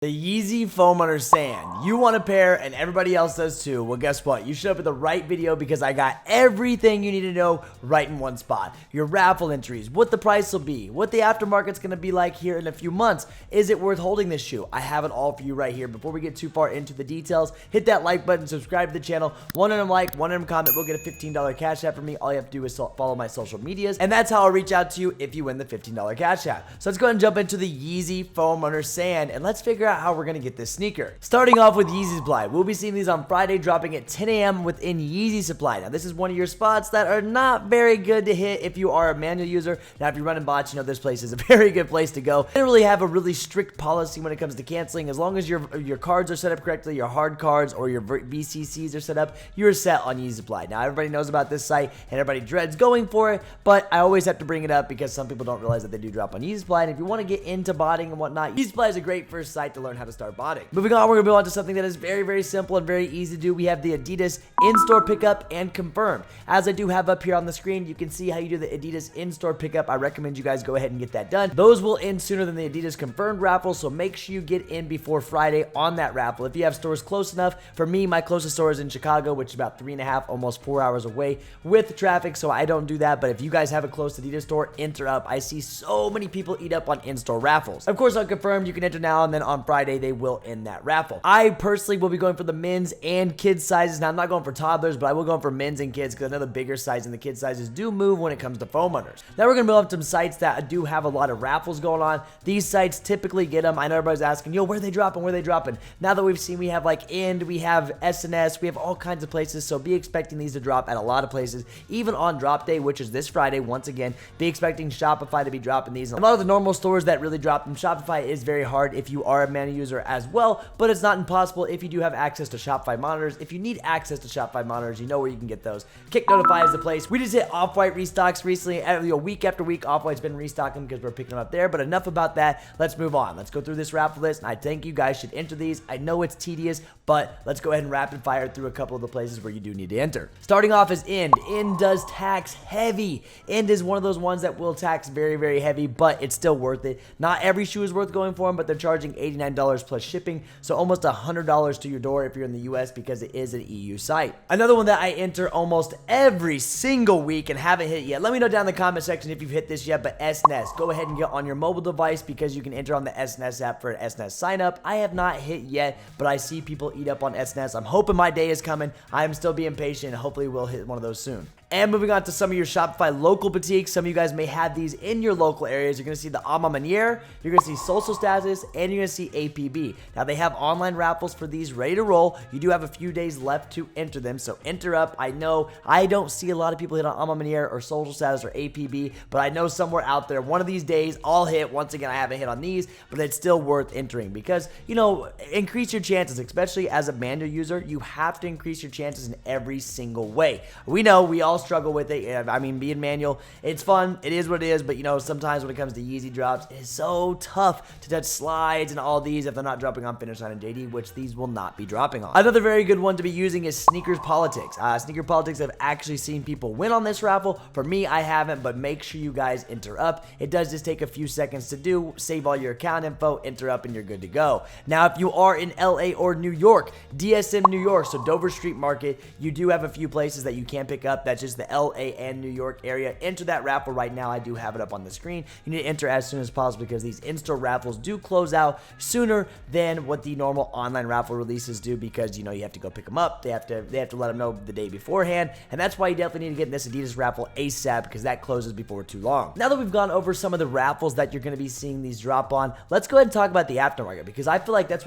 The Yeezy Foam Under Sand. You want a pair and everybody else does too. Well, guess what? You showed up at the right video because I got everything you need to know right in one spot. Your raffle entries, what the price will be, what the aftermarket's going to be like here in a few months. Is it worth holding this shoe? I have it all for you right here. Before we get too far into the details, hit that like button, subscribe to the channel. One of them like, one of them comment, we'll get a $15 cash app from me. All you have to do is follow my social medias, and that's how I'll reach out to you if you win the $15 cash app. So let's go ahead and jump into the Yeezy Foam Under Sand, and let's figure out how we're gonna get this sneaker. Starting off with Yeezy Supply, we'll be seeing these on Friday, dropping at 10 a.m. within Yeezy Supply. Now, this is one of your spots that are not very good to hit if you are a manual user. Now, if you're running bots, you know this place is a very good place to go. They don't really have a really strict policy when it comes to canceling. As long as your cards are set up correctly, your hard cards or your VCCs are set up, you're set on Yeezy Supply. Now, everybody knows about this site and everybody dreads going for it, but I always have to bring it up because some people don't realize that they do drop on Yeezy Supply. And if you want to get into botting and whatnot, Yeezy Supply is a great first site to learn how to start botting. Moving on, we're going to move on to something that is very, very simple and very easy to do. We have the Adidas in-store pickup and confirmed. As I do have up here on the screen, you can see how you do the Adidas in-store pickup. I recommend you guys go ahead and get that done. Those will end sooner than the Adidas confirmed raffle, so make sure you get in before Friday on that raffle. If you have stores close enough, for me, my closest store is in Chicago, which is about 3.5, almost 4 hours away with traffic, so I don't do that. But if you guys have a close Adidas store, enter up. I see so many people eat up on in-store raffles. Of course, on confirmed, you can enter now, and then on Friday, they will end that raffle. I personally will be going for the men's and kids sizes. Now, I'm not going for toddlers, but I will go for men's and kids because I know the bigger size and the kids sizes do move when it comes to foam unders. Now, we're going to move up to some sites that do have a lot of raffles going on. These sites typically get them. I know everybody's asking, yo, where are they dropping? Where are they dropping? Now that we've seen, we have like End, we have SNS, we have all kinds of places, so be expecting these to drop at a lot of places, even on drop day, which is this Friday. Once again, be expecting Shopify to be dropping these. A lot of the normal stores that really drop them, Shopify is very hard if you are a manual user as well, but it's not impossible if you do have access to Shopify monitors. If you need access to Shopify monitors, you know where you can get those. Kick Notify is the place. We just hit Off-White restocks recently. Week after week, Off-White's been restocking because we're picking them up there, but enough about that. Let's move on. Let's go through this raffle list, and I think you guys should enter these. I know it's tedious, but let's go ahead and rapid fire through a couple of the places where you do need to enter. Starting off is End. End does tax heavy. End is one of those ones that will tax very, very heavy, but it's still worth it. Not every shoe is worth going for them, but they're charging $89 plus shipping, so almost $100 to your door if you're in the US because it is an EU site. Another one that I enter almost every single week and haven't hit yet. Let me know down in the comment section if you've hit this yet, but SNS. Go ahead and get on your mobile device because you can enter on the SNS app for an SNS sign up. I have not hit yet, but I see people eat up on SNS. I'm hoping my day is coming. I am still being patient, and hopefully we'll hit one of those soon. And moving on to some of your Shopify local boutiques. Some of you guys may have these in your local areas. You're going to see the Ama Maniere, you're going to see Social Status, and you're going to see APB. Now, they have online raffles for these ready to roll. You do have a few days left to enter them, so enter up. I know I don't see a lot of people hit on Ama Maniere or Social Status or APB, but I know somewhere out there, one of these days, I'll hit. Once again, I haven't hit on these, but it's still worth entering because, you know, increase your chances, especially as a manual user. You have to increase your chances in every single way. We know we all struggle with it. I mean, being manual, it's fun. It is what it is, but you know, sometimes when it comes to Yeezy drops, it's so tough to touch slides and all these if they're not dropping on Finish Line and JD, which these will not be dropping on. Another very good one to be using is Sneakers Politics. Sneaker Politics, have actually seen people win on this raffle. For me, I haven't, but make sure you guys enter up. It does just take a few seconds to do. Save all your account info, enter up, and you're good to go. Now, if you are in LA or New York, DSM New York, so Dover Street Market, you do have a few places that you can pick up. That's just the LA and New York area. Enter that raffle right now. I do have it up on the screen. You need to enter as soon as possible because these in-store raffles do close out sooner than what the normal online raffle releases do because, you know, you have to go pick them up. They have to let them know the day beforehand, and that's why you definitely need to get in this Adidas raffle ASAP because that closes before too long. Now that we've gone over some of the raffles that you're going to be seeing these drop on, let's go ahead and talk about the aftermarket because I feel like that's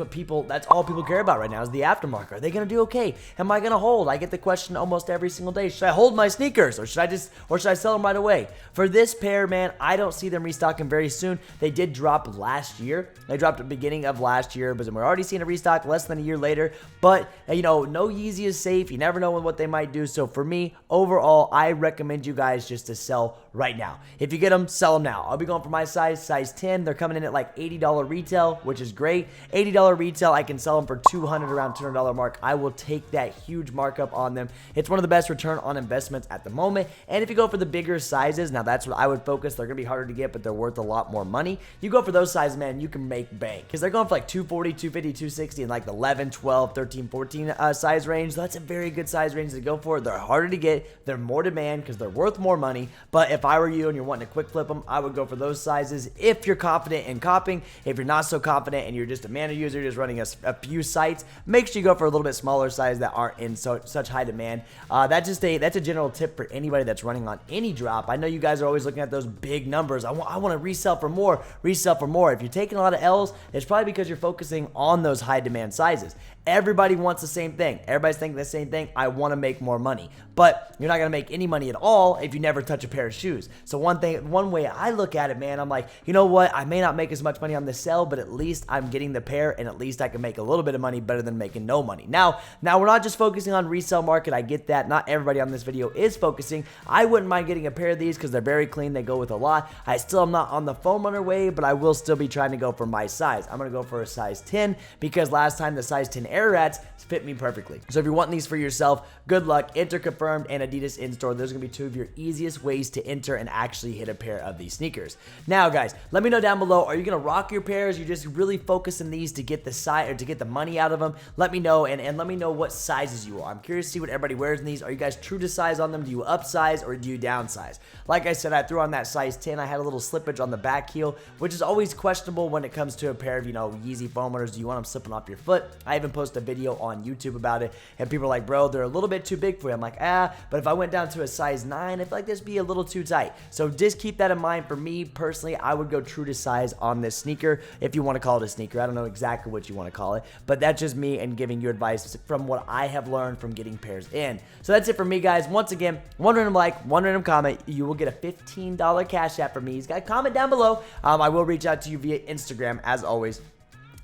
all people care about right now is the aftermarket. Are they going to do okay? Am I going to hold? I get the question almost every single day. Should I hold my sneakers or should I sell them right away? For this pair, man, I don't see them restocking very soon. They did drop last year. They dropped at the beginning of last year, but we're already seeing a restock less than a year later. But, you know, no Yeezy is safe. You never know what they might do. So for me, overall, I recommend you guys just to sell right now. If you get them, sell them now. I'll be going for my size 10. They're coming in at like $80 retail, which is great. $80 retail, I can sell them for $200, around $200 mark. I will take that huge markup on them. It's one of the best return on investment investments at the moment. And if you go for the bigger sizes, now that's what I would focus. They're going to be harder to get, but they're worth a lot more money. You go for those sizes, man, you can make bank because they're going for like 240, 250, 260 in like the 11, 12, 13, 14 size range. That's a very good size range to go for. They're harder to get. They're more demand because they're worth more money. But if I were you and you're wanting to quick flip them, I would go for those sizes if you're confident in copying. If you're not so confident and you're just a mana user, just running a few sites, make sure you go for a little bit smaller size that aren't in such high demand. That's a general tip for anybody that's running on any drop. I know you guys are always looking at those big numbers. I want to resell for more. If you're taking a lot of L's, it's probably because you're focusing on those high demand sizes. Everybody wants the same thing. Everybody's thinking the same thing. I want to make more money. But you're not going to make any money at all if you never touch a pair of shoes. So one way I look at it, man, I'm like, you know what? I may not make as much money on the sell, but at least I'm getting the pair, and at least I can make a little bit of money better than making no money. Now we're not just focusing on resale market. I get that. Not everybody on this video is focusing. I wouldn't mind getting a pair of these because they're very clean. They go with a lot. I still am not on the foam runner wave, but I will still be trying to go for my size. I'm going to go for a size 10 because last time the size 10 air rats fit me perfectly. So if you're wanting these for yourself, good luck. Enter Confirmed and Adidas in-store. Those are going to be two of your easiest ways to enter and actually hit a pair of these sneakers. Now, guys, let me know down below, are you going to rock your pairs? You're just really focusing these to get the size or to get the money out of them? Let me know, and let me know what sizes you are. I'm curious to see what everybody wears in these. Are you guys true to size on them? Do you upsize or do you downsize? Like I said, I threw on that size 10. I had a little slippage on the back heel, which is always questionable when it comes to a pair of, YEEZY foam runners. Do you want them slipping off your foot? I even posted a video on YouTube about it, and people are like, bro, they're a little bit too big for you. I'm like, but if I went down to a size 9, I feel like this would be a little too tight. So just keep that in mind. For me personally, I would go true to size on this sneaker, if you want to call it a sneaker. I don't know exactly what you want to call it, but that's just me and giving you advice from what I have learned from getting pairs in. So that's it for me, guys. Once again, one random like, one random comment, you will get a $15 cash app from me. You guys comment down below. I will reach out to you via Instagram as always.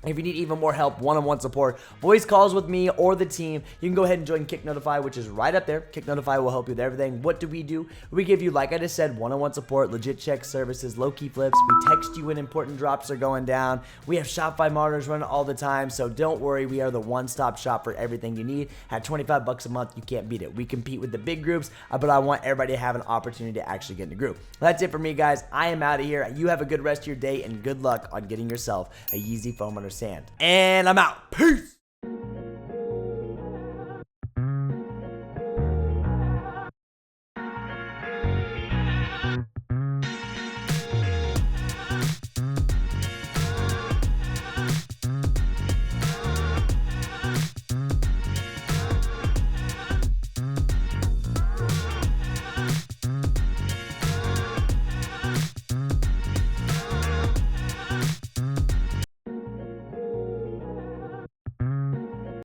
If you need even more help, one-on-one support, voice calls with me or the team, you can go ahead and join Kick Notify, which is right up there. Kick Notify will help you with everything. What do? We give you, like I just said, one-on-one support, legit check services, low-key flips. We text you when important drops are going down. We have Shopify monitors running all the time, so don't worry. We are the one-stop shop for everything you need. At $25 a month, you can't beat it. We compete with the big groups, but I want everybody to have an opportunity to actually get in the group. That's it for me, guys. I am out of here. You have a good rest of your day, and good luck on getting yourself a YEEZY foam runner sand. And I'm out. Peace!